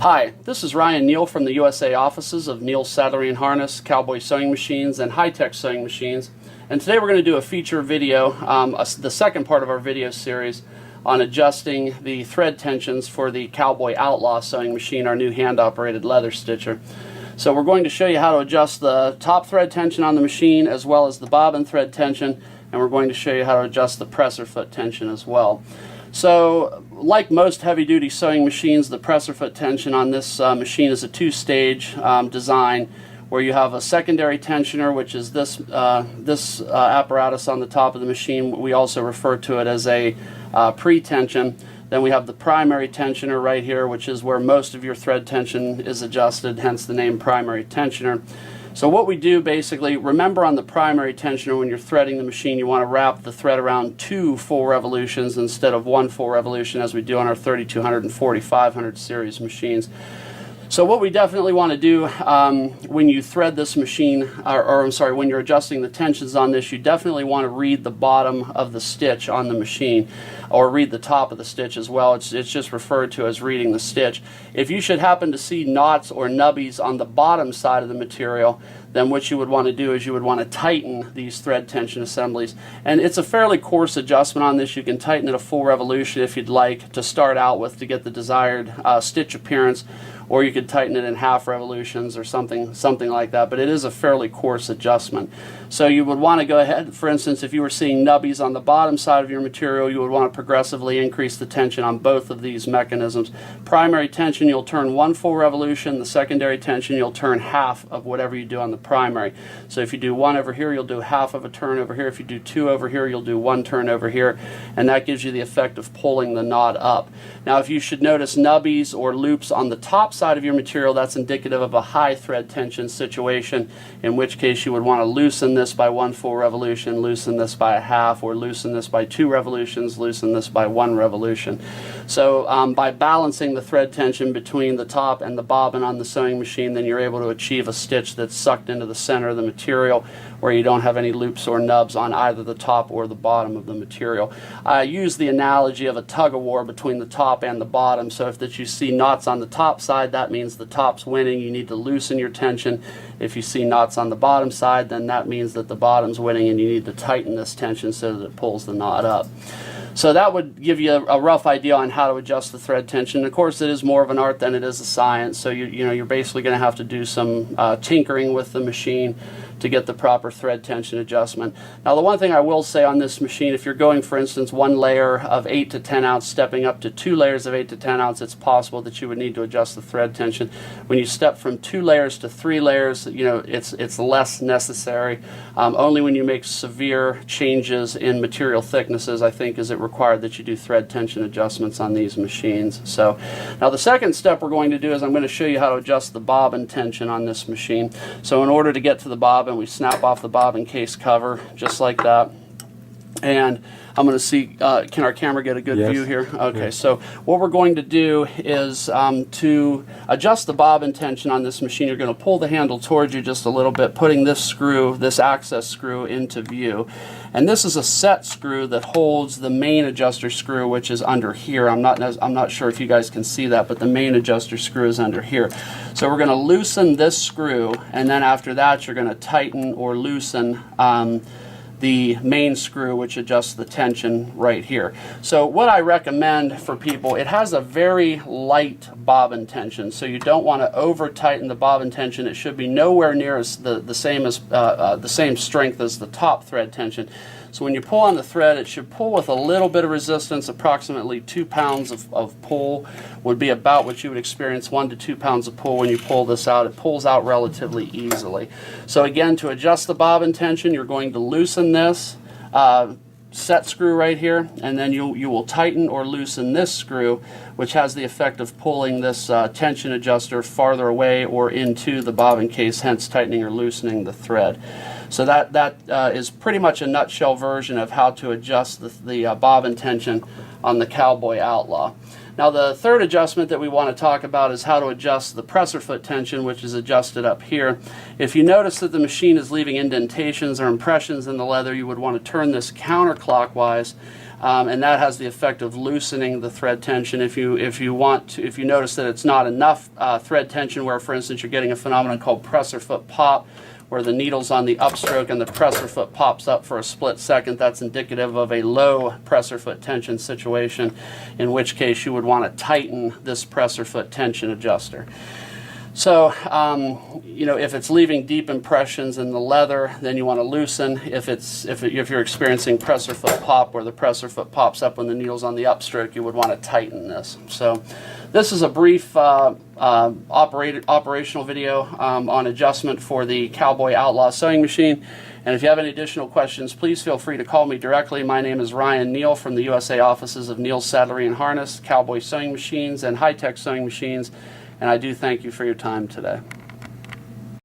Hi, this is Ryan Neal from the USA offices of Neal Saddlery and Harness, Cowboy Sewing Machines, and High-Tech Sewing Machines. And today we're going to do a feature video, the second part of our video series, on adjusting the thread tensions for the Cowboy Outlaw sewing machine, our new hand-operated leather stitcher. So we're going to show you how to adjust the top thread tension on the machine as well as the bobbin thread tension, and we're going to show you how to adjust the presser foot tension as well. So, like most heavy-duty sewing machines, the presser foot tension on this machine is a two-stage design, where you have a secondary tensioner, which is this apparatus on the top of the machine. We also refer to it as a pre-tension. Then we have the primary tensioner right here, which is where most of your thread tension is adjusted, hence the name primary tensioner. So what we do basically, remember on the primary tensioner when you're threading the machine, you want to wrap the thread around 2 full revolutions instead of 1 full revolution as we do on our 3200 and 4500 series machines. So what we definitely want to do when you thread this machine, when you're adjusting the tensions on this, you definitely want to read the bottom of the stitch on the machine, or read the top of the stitch as well. It's just referred to as reading the stitch. If you should happen to see knots or nubbies on the bottom side of the material, then what you would want to do is you would want to tighten these thread tension assemblies. And it's a fairly coarse adjustment on this. You can tighten it a full revolution if you'd like to start out with to get the desired stitch appearance, or you could tighten it in half revolutions or something like that, but it is a fairly coarse adjustment. So you would want to go ahead, for instance, if you were seeing nubbies on the bottom side of your material, you would want to progressively increase the tension on both of these mechanisms. Primary tension, you'll turn 1 full revolution. The secondary tension, you'll turn half of whatever you do on the primary. So if you do 1 over here, you'll do half of a turn over here. If you do 2 over here, you'll do 1 turn over here, and that gives you the effect of pulling the knot up. Now if you should notice nubbies or loops on the top side of your material, that's indicative of a high thread tension situation, in which case you would want to loosen this by 1 full revolution, loosen this by a half, or loosen this by 2 revolutions, loosen this by 1 revolution. So by balancing the thread tension between the top and the bobbin on the sewing machine, then you're able to achieve a stitch that's sucked into the center of the material, where you don't have any loops or nubs on either the top or the bottom of the material. I use the analogy of a tug-of-war between the top and the bottom. So if you see knots on the top side, that means the top's winning. You need to loosen your tension. If you see knots on the bottom side, then that means that the bottom's winning, and you need to tighten this tension so that it pulls the knot up. So that would give you a rough idea on how to adjust the thread tension. Of course, it is more of an art than it is a science, so you're basically going to have to do some tinkering with the machine to get the proper thread tension adjustment. Now the one thing I will say on this machine, if you're going, for instance, 1 layer of 8 to 10 ounce, stepping up to 2 layers of 8 to 10 ounce, it's possible that you would need to adjust the thread tension. When you step from 2 layers to 3 layers, it's less necessary. Only when you make severe changes in material thicknesses, I think, is it required that you do thread tension adjustments on these machines. So now the second step we're going to do is I'm going to show you how to adjust the bobbin tension on this machine. So in order to get to the bobbin, we snap off the bobbin case cover just like that, and I'm going to see, can our camera get a good view here? Okay, yes. So what we're going to do is to adjust the bobbin tension on this machine, you're going to pull the handle towards you just a little bit, putting this screw, this access screw, into view. And this is a set screw that holds the main adjuster screw, which is under here. I'm not sure if you guys can see that, but the main adjuster screw is under here. So we're going to loosen this screw, and then after that you're going to tighten or loosen the main screw, which adjusts the tension right here. So what I recommend for people, it has a very light bobbin tension, so you don't want to over tighten the bobbin tension. It should be nowhere near as the same strength as the top thread tension. So when you pull on the thread, it should pull with a little bit of resistance. Approximately 2 pounds of pull would be about what you would experience, 1 to 2 pounds of pull when you pull this out. It pulls out relatively easily. So again, to adjust the bobbin tension, you're going to loosen this set screw right here, and then you will tighten or loosen this screw, which has the effect of pulling this tension adjuster farther away or into the bobbin case, hence tightening or loosening the thread. So that is pretty much a nutshell version of how to adjust the bobbin tension on the Cowboy Outlaw. Now the third adjustment that we want to talk about is how to adjust the presser foot tension, which is adjusted up here. If you notice that the machine is leaving indentations or impressions in the leather, you would want to turn this counterclockwise and that has the effect of loosening the thread tension. If you notice that it's not enough thread tension, where for instance you're getting a phenomenon called presser foot pop, where the needle's on the upstroke and the presser foot pops up for a split second, that's indicative of a low presser foot tension situation, in which case you would want to tighten this presser foot tension adjuster. So, if it's leaving deep impressions in the leather, then you want to loosen. If you're experiencing presser foot pop, where the presser foot pops up when the needle's on the upstroke, you would want to tighten this. So, this is a brief operational video on adjustment for the Cowboy Outlaw sewing machine. And if you have any additional questions, please feel free to call me directly. My name is Ryan Neal from the USA offices of Neal Saddlery and Harness, Cowboy Sewing Machines, and High-Tech Sewing Machines. And I do thank you for your time today.